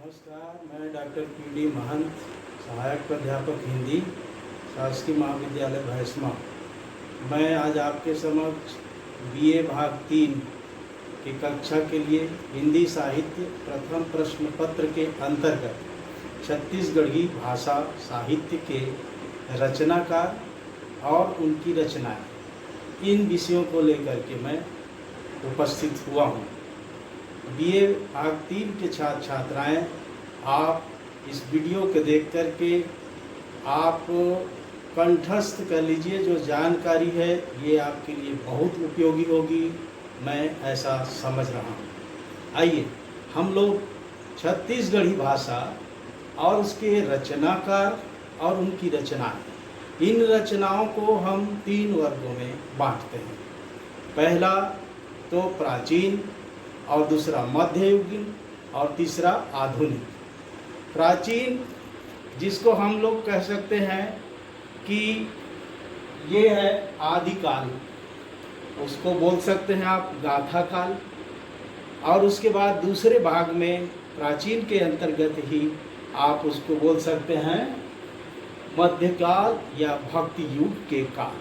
नमस्कार, मैं doctor PD. महंत, सहायक प्राध्यापक हिंदी, शासकीय महाविद्यालय भैंसमा। मैं आज आपके समक्ष बीए भाग 3 की कक्षा के लिए हिंदी साहित्य प्रथम प्रश्न पत्र के अंतर्गत छत्तीसगढ़ी भाषा साहित्य के रचनाकार और उनकी रचनाएं, इन विषयों को लेकर के मैं उपस्थित हुआ हूँ। बीए भाग 3 के छात्र छात्राएँ, आप इस वीडियो को देख कर के आप कंठस्थ कर लीजिए। जो जानकारी है ये आपके लिए बहुत उपयोगी होगी, मैं ऐसा समझ रहा हूँ। आइए हम लोग छत्तीसगढ़ी भाषा और उसके रचनाकार और उनकी रचनाएं, इन रचनाओं को हम 3 वर्गों में बांटते हैं। पहला तो प्राचीन, और दूसरा मध्ययुगीन, और तीसरा आधुनिक। प्राचीन जिसको हम लोग कह सकते हैं कि ये है आदिकाल, उसको बोल सकते हैं आप गाथा काल। और उसके बाद दूसरे भाग में प्राचीन के अंतर्गत ही आप उसको बोल सकते हैं मध्यकाल या भक्ति युग के काल।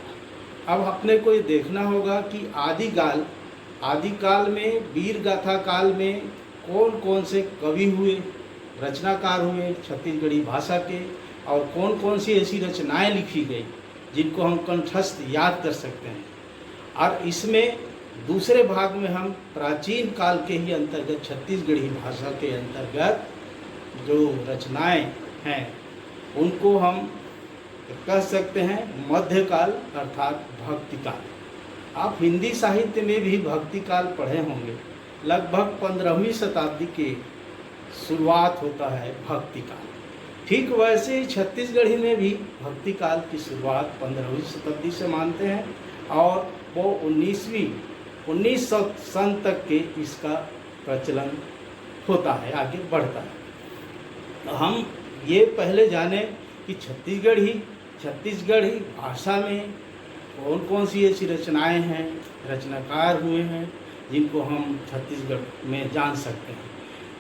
अब अपने को ये देखना होगा कि आदिकाल में, वीर गाथा काल में कौन कौन से कवि हुए, रचनाकार हुए छत्तीसगढ़ी भाषा के, और कौन कौन सी ऐसी रचनाएं लिखी गई जिनको हम कंठस्थ याद कर सकते हैं। और इसमें दूसरे भाग में हम प्राचीन काल के ही अंतर्गत छत्तीसगढ़ी भाषा के अंतर्गत जो रचनाएं हैं उनको हम कह सकते हैं मध्यकाल अर्थात भक्ति काल। आप हिंदी साहित्य में भी भक्ति काल पढ़े होंगे। लगभग 15वीं शताब्दी के शुरुआत होता है भक्ति काल। ठीक वैसे ही छत्तीसगढ़ी में भी भक्ति काल की शुरुआत 15वीं शताब्दी से मानते हैं, और वो 1900 सन तक के इसका प्रचलन होता है, आगे बढ़ता है। हम ये पहले जाने कि छत्तीसगढ़ी भाषा में कौन कौन सी ऐसी रचनाएं हैं, रचनाकार हुए हैं जिनको हम छत्तीसगढ़ में जान सकते हैं।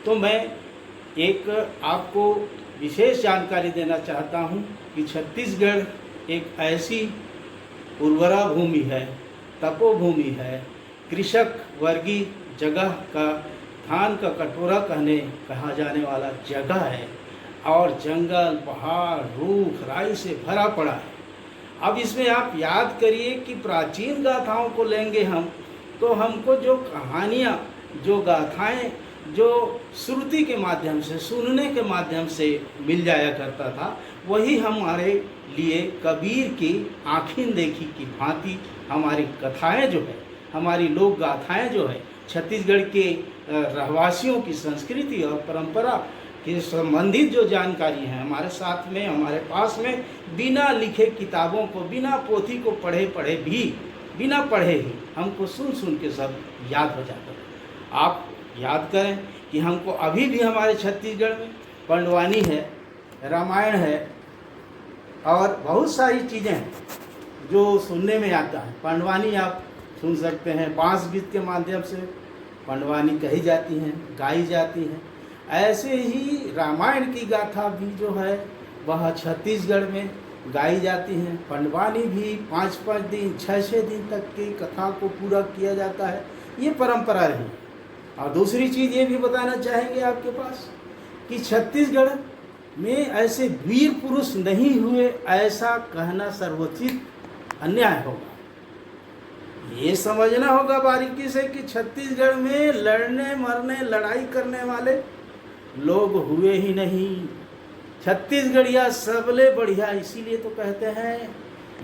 तो मैं एक आपको विशेष जानकारी देना चाहता हूं कि छत्तीसगढ़ एक ऐसी उर्वरा भूमि है, तपोभूमि है, कृषक वर्गीय जगह का, धान का कटोरा कहा जाने वाला जगह है, और जंगल, पहाड़, रूख, राई से भरा पड़ा है। अब इसमें आप याद करिए कि प्राचीन गाथाओं को लेंगे हम, तो हमको जो कहानियाँ, जो गाथाएं, जो श्रुति के माध्यम से, सुनने के माध्यम से मिल जाया करता था, वही हमारे लिए कबीर की आँखीं देखी की भांति हमारी कथाएं जो है, हमारी लोक गाथाएं जो है, छत्तीसगढ़ के रहवासियों की संस्कृति और परंपरा के संबंधित जो जानकारी है हमारे साथ में, हमारे पास में, बिना लिखे किताबों को, बिना पोथी को पढ़े भी, बिना पढ़े ही हमको सुन के सब याद हो जाता है। आप याद करें कि हमको अभी भी हमारे छत्तीसगढ़ में पंडवानी है, रामायण है, और बहुत सारी चीज़ें हैं जो सुनने में आता है। पंडवानी आप सुन सकते हैं, बांस गीत के माध्यम से पंडवानी कही जाती हैं, गाई जाती हैं। ऐसे ही रामायण की गाथा भी जो है वह छत्तीसगढ़ में गाई जाती हैं। पंडवानी भी 5-5 दिन, 6-6 दिन तक की कथा को पूरा किया जाता है। ये परंपरा रही। और दूसरी चीज़ ये भी बताना चाहेंगे आपके पास कि छत्तीसगढ़ में ऐसे वीर पुरुष नहीं हुए, ऐसा कहना सर्वोचित अन्याय होगा। ये समझना होगा बारीकी से कि छत्तीसगढ़ में लड़ने मरने, लड़ाई करने वाले लोग हुए ही नहीं। छत्तीसगढ़िया सबले बढ़िया, इसीलिए तो कहते हैं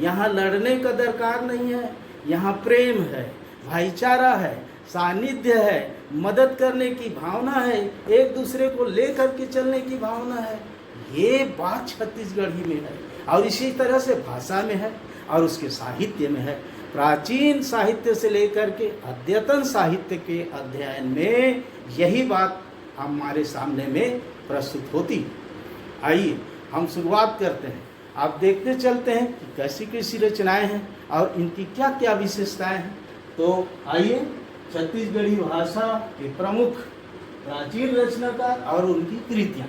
यहाँ लड़ने का दरकार नहीं है, यहाँ प्रेम है, भाईचारा है, सानिध्य है, मदद करने की भावना है, एक दूसरे को लेकर के चलने की भावना है। ये बात छत्तीसगढ़ी में है, और इसी तरह से भाषा में है और उसके साहित्य में है। प्राचीन साहित्य से लेकर के अद्यतन साहित्य के अध्ययन में यही बात हमारे सामने में प्रस्तुत होती। आइए हम शुरुआत करते हैं। आप देखते चलते हैं कि कैसी कैसी रचनाएं हैं और इनकी क्या क्या विशेषताएं हैं। तो आइए छत्तीसगढ़ी भाषा के प्रमुख प्राचीन रचनाकार और उनकी कृतियां।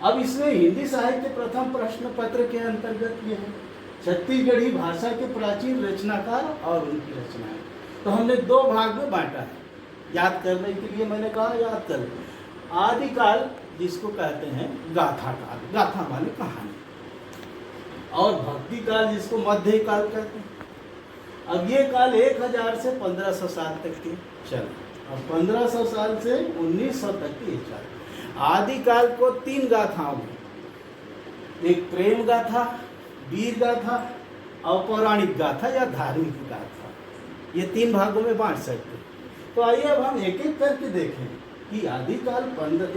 अब इसमें हिंदी साहित्य प्रथम प्रश्न पत्र के अंतर्गत ये है छत्तीसगढ़ी भाषा के प्राचीन रचनाकार और उनकी रचनाएं। तो हमने दो भाग में बांटा है, याद करने के लिए मैंने कहा याद कर लें। आदिकाल जिसको कहते हैं गाथा काल, गाथा माने कहानी, और भक्ति काल जिसको मध्य काल कहते हैं। अब ये काल 1000 से 1500 साल तक के चले, अब 1500 साल से 1900 तक के चले। आदिकाल को 3 गाथाओं में, एक प्रेम गाथा, वीर गाथा और पौराणिक गाथा या धार्मिक गाथा, ये 3 भागों में बांट सकते हैं। तो आइए अब हम एक एक करके देखें कि आदिकाल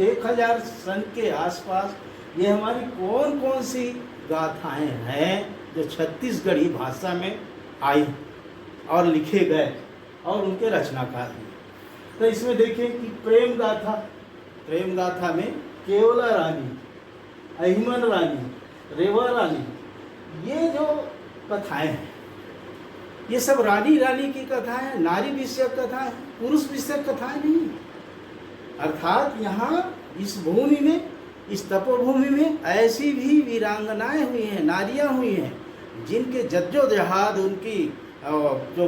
1000 सन के आसपास ये हमारी कौन कौन सी गाथाएं हैं जो छत्तीसगढ़ी भाषा में आई और लिखे गए और उनके रचनाकार हैं। तो इसमें देखें कि प्रेम गाथा, प्रेम गाथा में केवला रानी, अहिमन रानी, रेवा रानी, ये जो कथाएं हैं ये सब रानी रानी की कथाएं, नारी विषयक कथाएं, पुरुष विषयक कथाएं नहीं। अर्थात यहाँ इस भूमि में, इस तपोभूमि में ऐसी भी वीरांगनाएं हुई हैं, नारियां हुई हैं जिनके जद्दोजहद, उनकी जो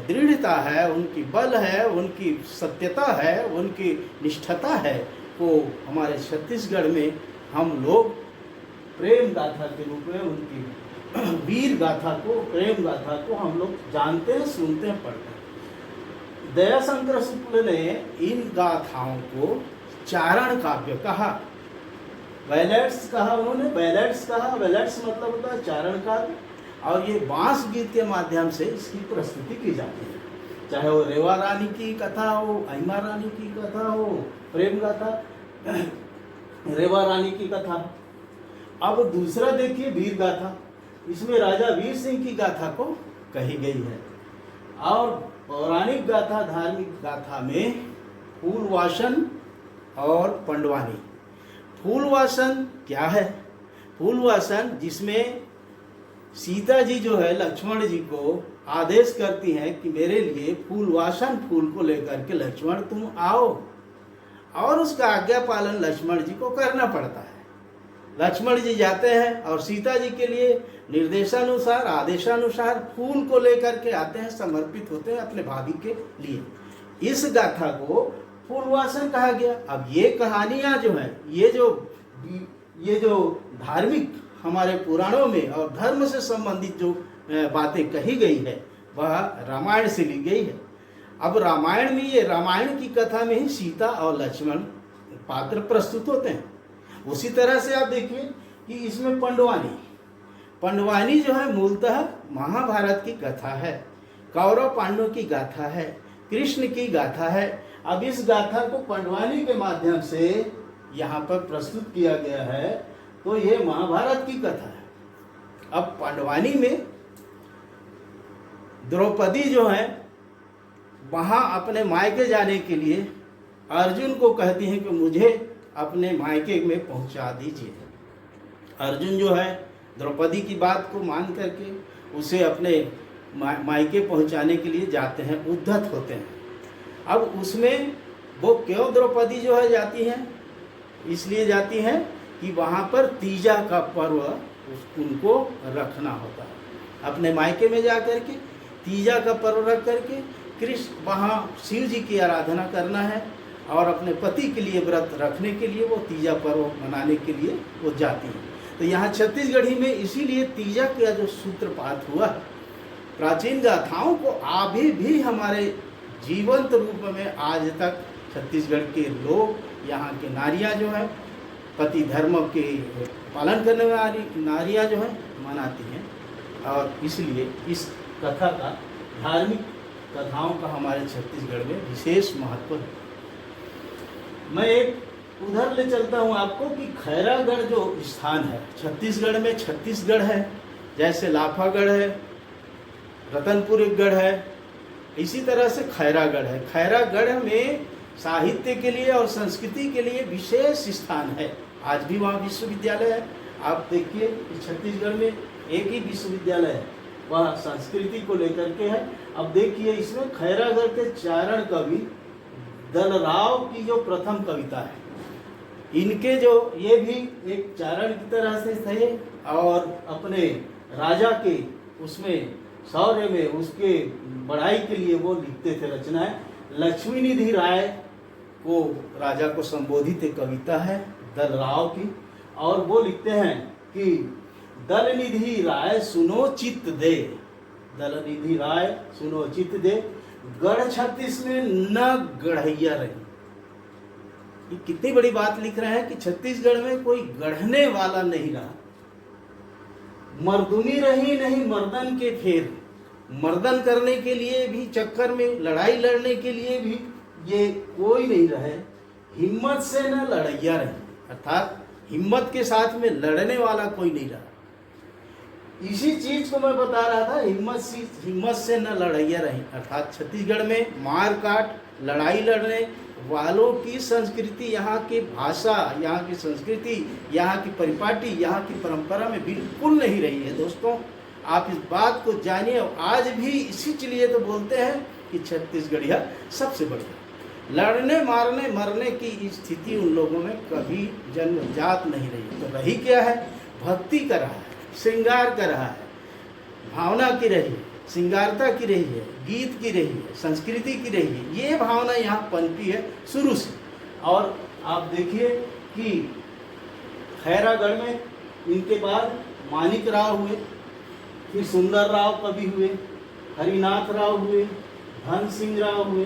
दृढ़ता है, उनकी बल है, उनकी सत्यता है, उनकी निष्ठता है, को हमारे छत्तीसगढ़ में हम लोग प्रेम गाथा के रूप में, उनकी वीर गाथा को, प्रेम गाथा को हम लोग जानते हैं, सुनते हैं, पढ़ते हैं। दयाशंकर शुक्ल ने इन गाथाओं को चारण काव्य कहा, बैलेट्स कहा उन्होंने, बैलेट्स कहा, बैलेट्स मतलब होता है चारण काव्य। और ये बांस गीत के माध्यम से इसकी प्रस्तुति की जाती है, चाहे वो रेवा रानी की कथा हो, अहिमा रानी की कथा हो, प्रेम गाथा, रेवा रानी की कथा। अब दूसरा देखिए वीर गाथा, इसमें राजा वीर सिंह की गाथा को कही गई है। और पौराणिक गाथा, धार्मिक गाथा में फूलवासन और पंडवानी। फूलवासन क्या है? फूलवासन जिसमें सीता जी जो है लक्ष्मण जी को आदेश करती हैं कि मेरे लिए फूलवासन फूल को लेकर के लक्ष्मण तुम आओ, और उसका आज्ञा पालन लक्ष्मण जी को करना पड़ता है। लक्ष्मण जी जाते हैं और सीता जी के लिए निर्देशानुसार, आदेशानुसार फूल को लेकर के आते हैं, समर्पित होते हैं अपने भाभी के लिए। इस गाथा को फूलवासन कहा गया। अब ये कहानियां जो है, ये जो धार्मिक हमारे पुराणों में और धर्म से संबंधित जो बातें कही गई है वह रामायण से ली गई है। अब रामायण में, ये रामायण की कथा में ही सीता और लक्ष्मण पात्र प्रस्तुत होते हैं। उसी तरह से आप देखिए कि इसमें पंडवानी जो है मूलतः महाभारत की कथा है, कौरव पांडवों की गाथा है, कृष्ण की गाथा है। अब इस गाथा को पंडवानी के माध्यम से यहाँ पर प्रस्तुत किया गया है, तो ये महाभारत की कथा है। अब पांडवानी में द्रौपदी जो है वहाँ अपने मायके जाने के लिए अर्जुन को कहती हैं कि मुझे अपने मायके में पहुँचा दीजिए। अर्जुन जो है द्रौपदी की बात को मान करके उसे अपने मायके पहुँचाने के लिए जाते हैं, उद्धत होते हैं। अब उसमें वो क्यों द्रौपदी जो है जाती हैं? इसलिए जाती हैं कि वहाँ पर तीजा का पर्व उनको रखना होता है। अपने मायके में जा कर के तीजा का पर्व रख करके कृष्ण वहाँ शिव जी की आराधना करना है, और अपने पति के लिए व्रत रखने के लिए वो तीजा पर्व मनाने के लिए वो जाती हैं। तो यहाँ छत्तीसगढ़ी में इसीलिए तीजा का जो सूत्रपात हुआ, प्राचीन गाथाओं को अभी भी हमारे जीवंत रूप में आज तक छत्तीसगढ़ के लोग, यहाँ के नारियाँ जो है, पति धर्म के पालन करने वाली नारियाँ जो है मनाती हैं। और इसलिए इस कथा का, धार्मिक कथाओं का हमारे छत्तीसगढ़ में विशेष महत्व है। मैं एक उधर ले चलता हूँ आपको कि खैरागढ़ जो स्थान है छत्तीसगढ़ में, छत्तीसगढ़ है, जैसे लाफागढ़ है, रतनपुर एक गढ़ है, इसी तरह से खैरागढ़ है। खैरागढ़ में साहित्य के लिए और संस्कृति के लिए विशेष स्थान है। आज भी वहाँ विश्वविद्यालय है। आप देखिए छत्तीसगढ़ में एक ही विश्वविद्यालय है, वह संस्कृति को लेकर के है। अब देखिए इसमें खैरागढ़ के चारण कवि दलराव की जो प्रथम कविता है, इनके जो ये भी एक चारण की तरह से थे और अपने राजा के उसमें शौर्य में उसके बढ़ाई के लिए वो लिखते थे रचनाएं। लक्ष्मी निधि राय को राजा को संबोधित एक कविता है दलराव की, और वो लिखते हैं कि दल निधि राय सुनो चित्त दे, दल निधि राय सुनो चित्त दे, गढ़ छत्तीस में न गढ़ैया रही। ये कितनी बड़ी बात लिख रहे हैं कि छत्तीसगढ़ में कोई गढ़ने वाला नहीं रहा, मर्दुनी रही नहीं मर्दन के फेर, मर्दन करने के लिए भी चक्कर में, लड़ाई लड़ने के लिए भी ये कोई नहीं रहे, हिम्मत से न लड़ैया रही, अर्थात हिम्मत के साथ में लड़ने वाला कोई नहीं रहा। इसी चीज को मैं बता रहा था, हिम्मत से न लड़ैया रही, अर्थात छत्तीसगढ़ में मार काट लड़ाई लड़ने वालों की संस्कृति, यहाँ की भाषा, यहाँ की संस्कृति, यहाँ की परिपाटी, यहाँ की परंपरा में बिल्कुल नहीं रही है। दोस्तों आप इस बात को जानिए। आज भी इसीलिए तो बोलते हैं कि छत्तीसगढ़िया सबसे बढ़िया। लड़ने मारने मरने की स्थिति उन लोगों में कभी जन्मजात नहीं रही। तो रही क्या है? भक्ति कर रहा है, श्रृंगार कर रहा है, भावना की रही है, श्रृंगारता की रही है, गीत की रही है, संस्कृति की रही है। ये भावना यहाँ पनपी है शुरू से। और आप देखिए कि खैरागढ़ में इनके बाद मानिक राव हुए, फिर सुंदर राव कवि हुए, हरिनाथ राव हुए, धन सिंह राव हुए,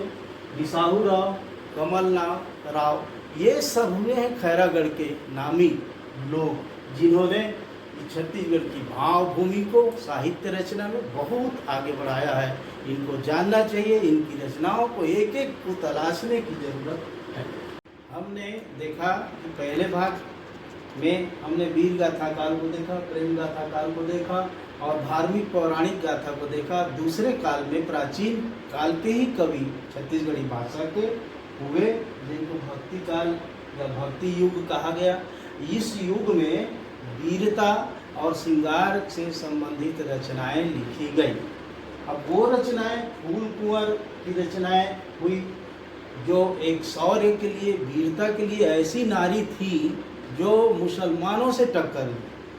बिसाहू राव, कमलनाथ राव, ये सब हुए हैं खैरागढ़ के नामी लोग जिन्होंने छत्तीसगढ़ की भाव भूमि को साहित्य रचना में बहुत आगे बढ़ाया है। इनको जानना चाहिए, इनकी रचनाओं को एक एक को तलाशने की जरूरत है। हमने देखा कि पहले भाग में हमने वीर गाथा काल को देखा, प्रेम गाथा काल को देखा और धार्मिक पौराणिक गाथा को देखा। दूसरे काल में प्राचीन काल के ही कवि छत्तीसगढ़ी भाषा के हुए, जिनको भक्ति काल या भक्ति युग कहा गया। इस युग में वीरता और श्रृंगार से संबंधित रचनाएं लिखी गई। अब वो रचनाएं फूल कुंवर की रचनाएं हुई, जो एक शौर्य के लिए, वीरता के लिए ऐसी नारी थी जो मुसलमानों से टक्कर ली।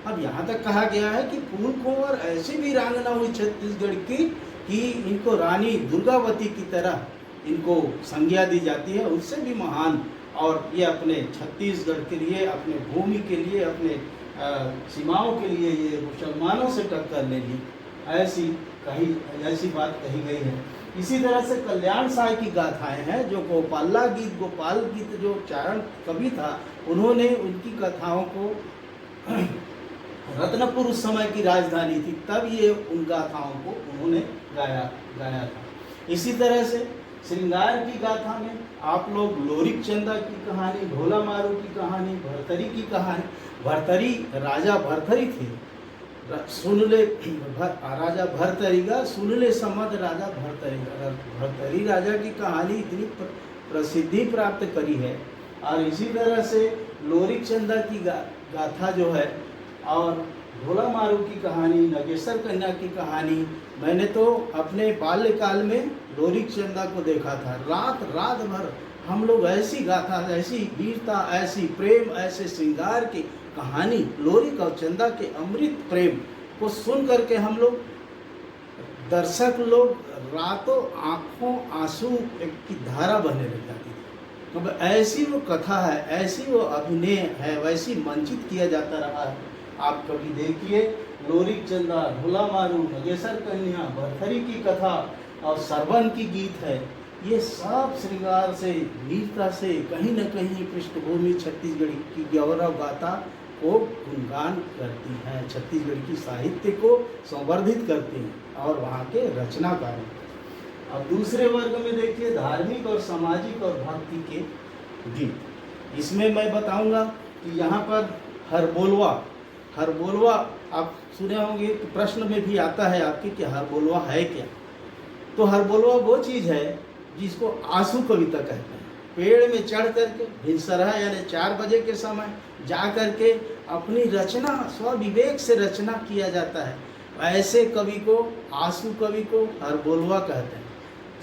अब यहाँ तक कहा गया है कि फूल कुंवर ऐसी वीरांगना हुई छत्तीसगढ़ की कि इनको रानी दुर्गावती की तरह इनको संज्ञा दी जाती है, उससे भी महान। और ये अपने छत्तीसगढ़ के लिए, अपने भूमि के लिए, अपने सीमाओं के लिए ये मुसलमानों से टक्कर ले ली, ऐसी बात कही गई है। इसी तरह से कल्याण साय की गाथाएं हैं, जो गोपाल गीत जो चारण कवि था, उन्होंने उनकी कथाओं को रत्नपुर उस समय की राजधानी थी, तब ये उन गाथाओं को उन्होंने गाया था। इसी तरह से श्रृंगार की गाथा में आप लोग लोरिक चंदा की कहानी, ढोला मारू की कहानी, भरतरी की कहानी, भरतरी राजा भरतरी थे, सुन ले राजा भरतरी का, सुन ले समद राजा भरतरी राजा की कहानी इतनी प्रसिद्धि प्राप्त करी है। और इसी तरह से लोरिक चंदा की गाथा जो है, और ढोला मारू की कहानी, नागेश्वर कन्या की कहानी, मैंने तो अपने बाल्यकाल में लोरिक चंदा को देखा था। रात भर हम लोग ऐसी गाथा, ऐसी वीरता, ऐसी प्रेम, ऐसे श्रृंगार की कहानी, लोरिक और चंदा के अमृत प्रेम को सुन करके हम लोग दर्शक लोग रातों आंखों आंसू की धारा बहने लग जाती थी। तो ऐसी वो कथा है, ऐसी वो अभिनय है, वैसी मंचित किया जाता रहा है। आप कभी देखिए लोरिक चंदा, ढोला मारू, नागेश्वर कन्या, भरथरी की कथा और सरवन की गीत है, ये सब श्रृंगार से, वीरता से कहीं न कहीं पृष्ठभूमि छत्तीसगढ़ की गौरव गाथा को गुणगान करती हैं, छत्तीसगढ़ की साहित्य को संवर्धित करती हैं और वहाँ के रचनाकार। अब दूसरे वर्ग में देखिए धार्मिक और सामाजिक और भक्ति के गीत। इसमें मैं बताऊंगा कि यहाँ पर हरबोलवा आप सुने होंगे, प्रश्न में भी आता है आपके कि हरबोलवा है क्या। तो हरबोलवा वो चीज़ है जिसको आंसू कविता कहते हैं। पेड़ में चढ़ करके भिनसरहा यानी 4 बजे के समय जा करके अपनी रचना स्वविवेक से रचना किया जाता है। ऐसे कवि को, आंसू कवि को हरबोलवा कहते हैं।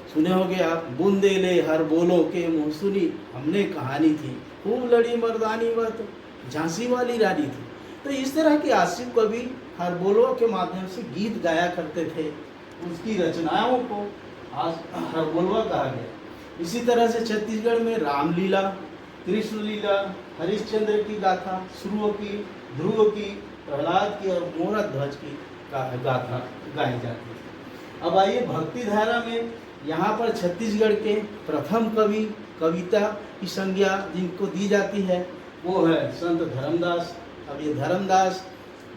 सुने होगे आप, बूंदेले हर बोलो के मुँह सुनी हमने कहानी थी, खूब लड़ी मर्दानी वह तो झांसी वाली रानी थी। तो इस तरह के आसिफ कवि हर बोलो के माध्यम से गीत गाया करते थे, उसकी रचनाओं को आज हर बोलवा कहा गया। इसी तरह से छत्तीसगढ़ में रामलीला, कृष्ण लीला, हरिश्चंद्र की गाथा, सुरुओं की, ध्रुव की, प्रहलाद की और मोहरा ध्वज की गाथा गाई जाती है। अब आइए भक्ति धारा में, यहाँ पर छत्तीसगढ़ के प्रथम कवि कविता की संज्ञा जिनको दी जाती है वो है संत धर्मदास। अब ये धर्मदास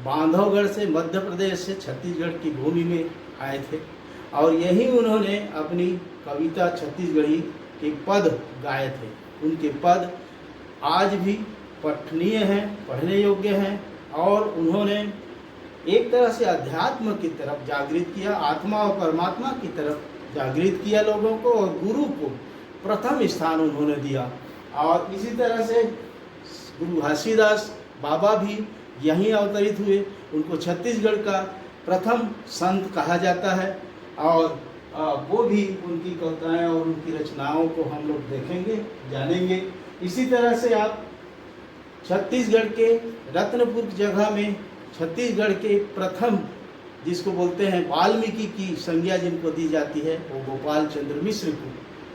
बांधवगढ़ से, मध्य प्रदेश से छत्तीसगढ़ की भूमि में आए थे और यही उन्होंने अपनी कविता छत्तीसगढ़ी के पद गाए थे। उनके पद आज भी पठनीय हैं, पढ़ने योग्य हैं और उन्होंने एक तरह से अध्यात्म की तरफ जागृत किया, आत्मा और परमात्मा की तरफ जागृत किया लोगों को और गुरु को प्रथम स्थान उन्होंने दिया। और इसी तरह से गुरु घासीदास बाबा भी यहीं अवतरित हुए, उनको छत्तीसगढ़ का प्रथम संत कहा जाता है और वो भी उनकी कविताएं और उनकी रचनाओं को हम लोग देखेंगे, जानेंगे। इसी तरह से आप छत्तीसगढ़ के रत्नपुर जगह में छत्तीसगढ़ के प्रथम जिसको बोलते हैं वाल्मीकि की संज्ञा जिनको दी जाती है वो गोपाल चंद्र मिश्र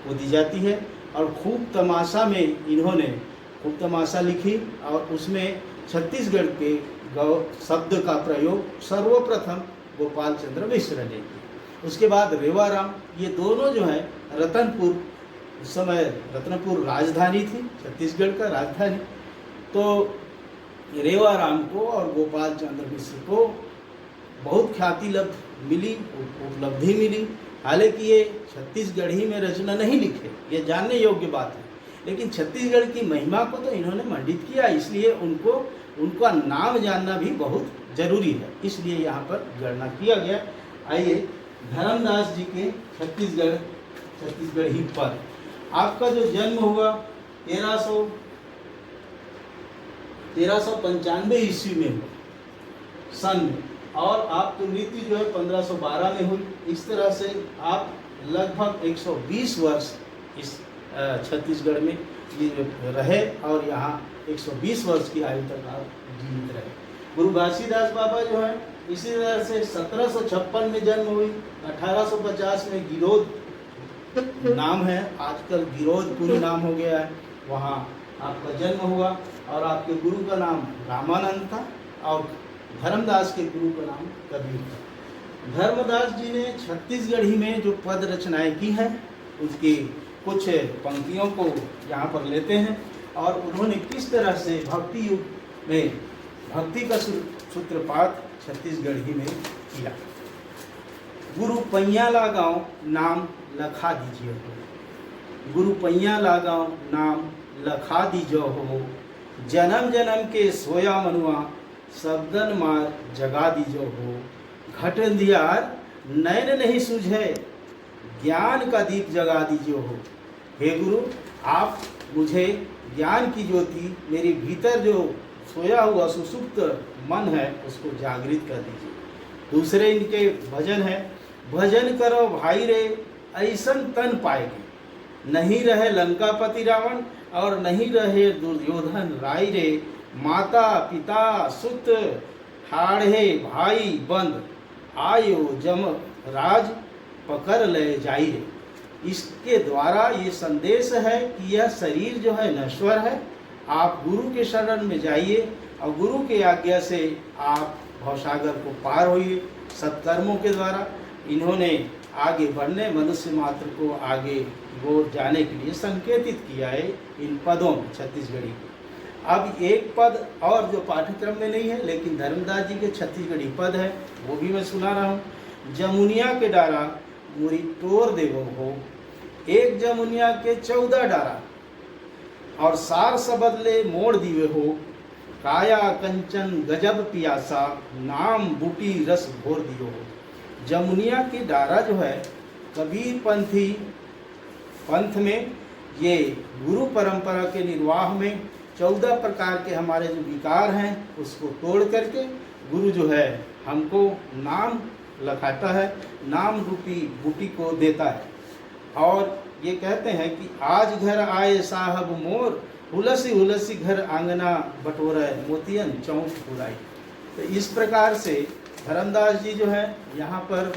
को दी जाती है। और खूब तमाशा में इन्होंने खूब तमाशा लिखी और उसमें छत्तीसगढ़ के शब्द का प्रयोग सर्वप्रथम गोपाल चंद्र मिश्र ने किया। उसके बाद रेवाराम, ये दोनों जो हैं रतनपुर, उस समय रत्नपुर राजधानी थी, छत्तीसगढ़ का राजधानी, तो रेवाराम को और गोपाल चंद्र मिश्र को बहुत ख्याति मिली, उपलब्धि मिली। हालांकि ये छत्तीसगढ़ी में रचना नहीं लिखे, ये जानने योग्य बात है, लेकिन छत्तीसगढ़ की महिमा को तो इन्होंने मंडित किया, इसलिए उनका नाम जानना भी बहुत जरूरी है, इसलिए यहाँ पर गणना किया गया। आइए धर्मदास जी के छत्तीसगढ़ी पद। आपका जो जन्म हुआ 1395 ईस्वी में हुआ सन में, और आपकी मृत्यु जो है 1512 में हुई। इस तरह से आप लगभग 120 वर्ष इस छत्तीसगढ़ में रहे और यहाँ 120 वर्ष की आयु तक आप जीवित रहे। गुरु घासीदास बाबा जो है इसी तरह से 1756 में जन्म हुई, 1850 में गिरोध नाम है, आजकल गिरोधपुरी नाम हो गया है, वहाँ आपका जन्म हुआ और आपके गुरु का नाम रामानंद था और धर्मदास के गुरु का नाम कबीर था। धर्मदास जी ने छत्तीसगढ़ी में जो पद रचनाएं की हैं उसकी कुछ पंक्तियों को यहाँ पर लेते हैं और उन्होंने किस तरह से भक्ति युग में भक्ति का सूत्रपात छत्तीसगढ़ी में किया। गुरु पैया लगाओ नाम लखा दीजिए हो, गुरु पैया लगाओ नाम लखा दीजो हो, जन्म जन्म के सोया मनुआ सबदन मार जगा दीजो हो, घट अंधियार नैन नहीं सूझे ज्ञान का दीप जगा दीजो हो। हे गुरु, आप मुझे ज्ञान की ज्योति मेरे भीतर जो सोया हुआ सुसुप्त मन है उसको जागृत कर दीजिए। दूसरे इनके भजन है, भजन करो भाई रे ऐसन तन पाएगे, नहीं रहे लंकापति रावण और नहीं रहे दुर्योधन राय रे, माता पिता सुत ठाढ़े भाई बंद, आयो जम राज पकड़ ले जाई रे। इसके द्वारा ये संदेश है कि यह शरीर जो है नश्वर है, आप गुरु के शरण में जाइए और गुरु के आज्ञा से आप भवसागर को पार होइए। सत्कर्मों के द्वारा इन्होंने आगे बढ़ने, मनुष्य मात्र को आगे गोर जाने के लिए संकेतित किया है इन पदों में छत्तीसगढ़ी को। अब एक पद और जो पाठ्यक्रम में नहीं है लेकिन धर्मदास जी के छत्तीसगढ़ी पद है वो भी मैं सुना रहा हूँ। जमुनिया के डारा मुरी तोड़ देवो हो, एक जमुनिया के 14 डारा और सार सबदले मोड़ दिवे हो, काया कंचन गजब पियासा नाम बूटी रस घोर दियो हो। जमुनिया की डारा जो है कबीर पंथ में ये गुरु परंपरा के निर्वाह में 14 प्रकार के हमारे जो विकार हैं उसको तोड़ करके गुरु जो है हमको नाम लखाता है, नाम रूपी बूटी को देता है और ये कहते हैं कि आज घर आए साहब मोर, हुलसी हुलसी घर आंगना बटोरा मोतियन चौक पुराई। तो इस प्रकार से धर्मदास जी जो है यहाँ पर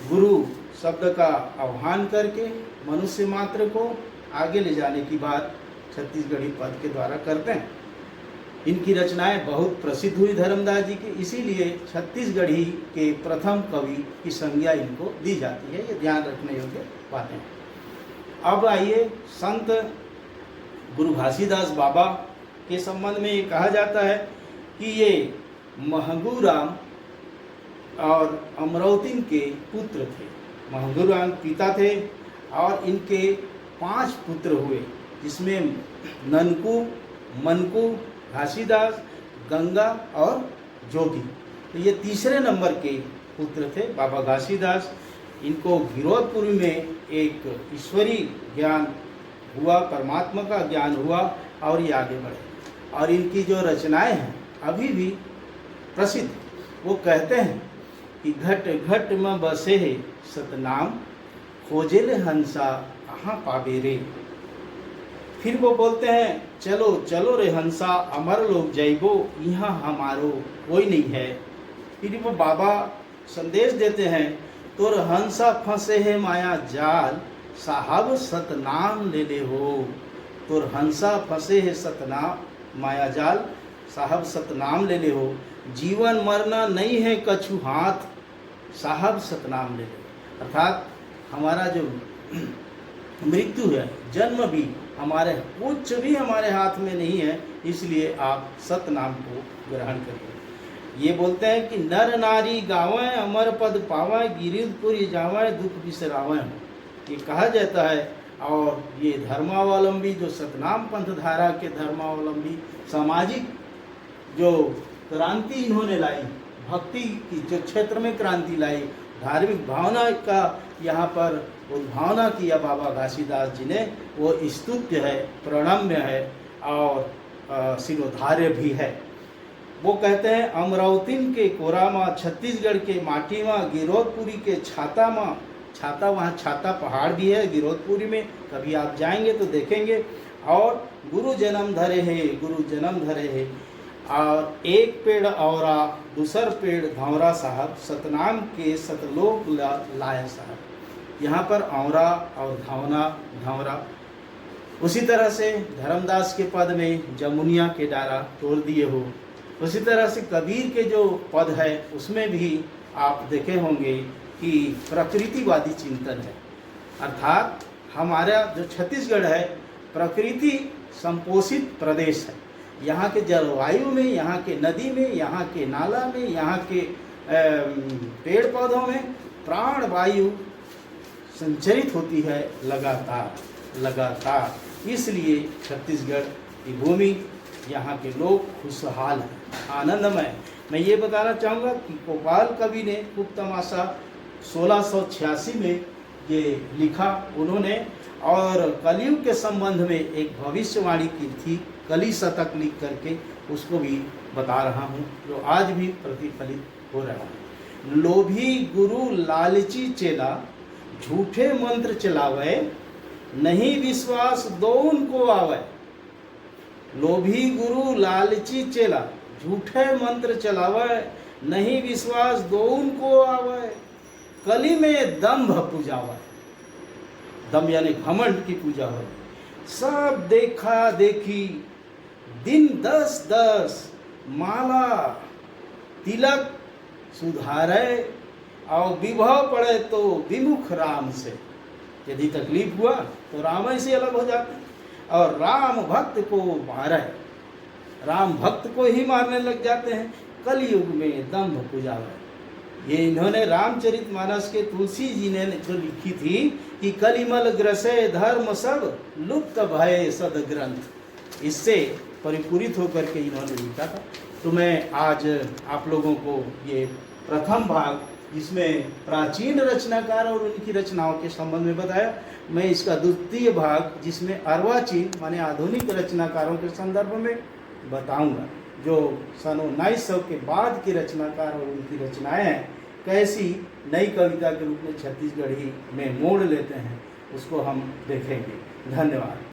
गुरु शब्द का आह्वान करके मनुष्य मात्र को आगे ले जाने की बात छत्तीसगढ़ी पद के द्वारा करते हैं। इनकी रचनाएं बहुत प्रसिद्ध हुई धर्मदास जी की, इसीलिए छत्तीसगढ़ी के प्रथम कवि की संज्ञा इनको दी जाती है। ये ध्यान रखने योग्य बातें। अब आइए संत गुरु घासीदास बाबा के संबंध में ये कहा जाता है कि ये महंगू राम और अमरावती के पुत्र थे। महंगू राम पिता थे और इनके 5 पुत्र हुए, जिसमें ननकू, मनकू, घासीदास, गंगा और जोगी। तो ये तीसरे नंबर के पुत्र थे बाबा घासीदास। इनको गिरोधपुरी में एक ईश्वरीय ज्ञान हुआ, परमात्मा का ज्ञान हुआ और ये आगे बढ़े। और इनकी जो रचनाएं हैं अभी भी प्रसिद्ध। वो कहते हैं कि घट घट में बसे है सतनाम, खोजेल हंसा कहाँ पावे रे। फिर वो बोलते हैं चलो चलो रे हंसा, अमर लोग जैबो, यहाँ हमारो कोई नहीं है। फिर वो बाबा संदेश देते हैं तोर हंसा फंसे है माया जाल, साहब सतनाम ले ले हो। तोर हंसा फंसे है सतनाम माया जाल, साहब सतनाम ले ले हो। जीवन मरना नहीं है कछु हाथ, साहब सतनाम ले ले। अर्थात हमारा जो मृत्यु है, जन्म भी हमारे, कुछ भी हमारे हाथ में नहीं है, इसलिए आप सतनाम को ग्रहण करिए। ये बोलते हैं कि नर नारी गावें, अमर पद पावें, गिरिधपुरी जावें, दुख बिसरावें। ये कहा जाता है। और ये धर्मावलंबी जो सतनाम पंथ धारा के धर्मावलंबी सामाजिक जो क्रांति इन्होंने लाई, भक्ति की जो क्षेत्र में क्रांति लाई, धार्मिक भावना का यहाँ पर उद्भावना किया बाबा घासीदास जी ने, वो स्तुत्य है, प्रणम्य है और शिरोधार्य भी है। वो कहते हैं अमरावती के कोरामा, छत्तीसगढ़ के माटीमा, गिरोधपुरी के छातामा। छाता, वहाँ छाता पहाड़ भी है गिरोधपुरी में, कभी आप जाएंगे तो देखेंगे। और गुरु जन्म धरे है, गुरु जन्म धरे है। और एक पेड़ औरा, दूसर पेड़ धौरा साहब, सतनाम के सतलोक लाया साहब। यहाँ पर औरा और धौरा। उसी तरह से धर्मदास के पद में जमुनिया के डारा तोड़ दिए हो। उसी तरह से कबीर के जो पद है उसमें भी आप देखे होंगे कि प्रकृतिवादी चिंतन है। अर्थात हमारा जो छत्तीसगढ़ है प्रकृति संपोषित प्रदेश है। यहाँ के जलवायु में, यहाँ के नदी में, यहाँ के नाला में, यहाँ के पेड़ पौधों में प्राण वायु संचरित होती है लगातार। इसलिए छत्तीसगढ़ की भूमि, यहाँ के लोग खुशहाल हैं, आनंदमय। मैं ये बताना चाहूँगा कि गोपाल कवि ने खूब तमाशा 1686 में ये लिखा उन्होंने, और कलयुग के संबंध में एक भविष्यवाणी की थी, कली शतक लिख करके, उसको भी बता रहा हूँ जो आज भी प्रतिफलित हो रहा है। लोभी गुरु लालची चेला, झूठे मंत्र चलावे, नहीं विश्वास दो उनको आवे। लोभी गुरु लालची चेला, झूठे मंत्र चलावे, नहीं विश्वास दो उनको आवे। कली में दंभ पूजावे, दम यानी घमंड की पूजा हो। सब देखा देखी, दिन 10-10 माला तिलक सुधारे, और विभव पड़े तो विमुख राम से। यदि तकलीफ हुआ तो राम से अलग हो जाते हैं, और राम भक्त को मारे, राम भक्त को ही मारने लग जाते हैं। कलयुग में दंभ पूजा है। ये इन्होंने रामचरितमानस के तुलसी जी ने जो लिखी थी कि कलिमल ग्रसे धर्म सब, लुप्त भय सदग्रंथ। इससे परिपूरित होकर के इन्होंने लिखा था। तो मैं आज आप लोगों को ये प्रथम भाग, जिसमें प्राचीन रचनाकार और उनकी रचनाओं के संबंध में बताया, मैं इसका द्वितीय भाग, जिसमें अर्वाचीन माने आधुनिक रचनाकारों के संदर्भ में बताऊंगा, जो सन 1900 के बाद के रचनाकार और उनकी रचनाएं हैं, कैसी नई कविता के रूप में छत्तीसगढ़ी में मोड़ लेते हैं, उसको हम देखेंगे। धन्यवाद।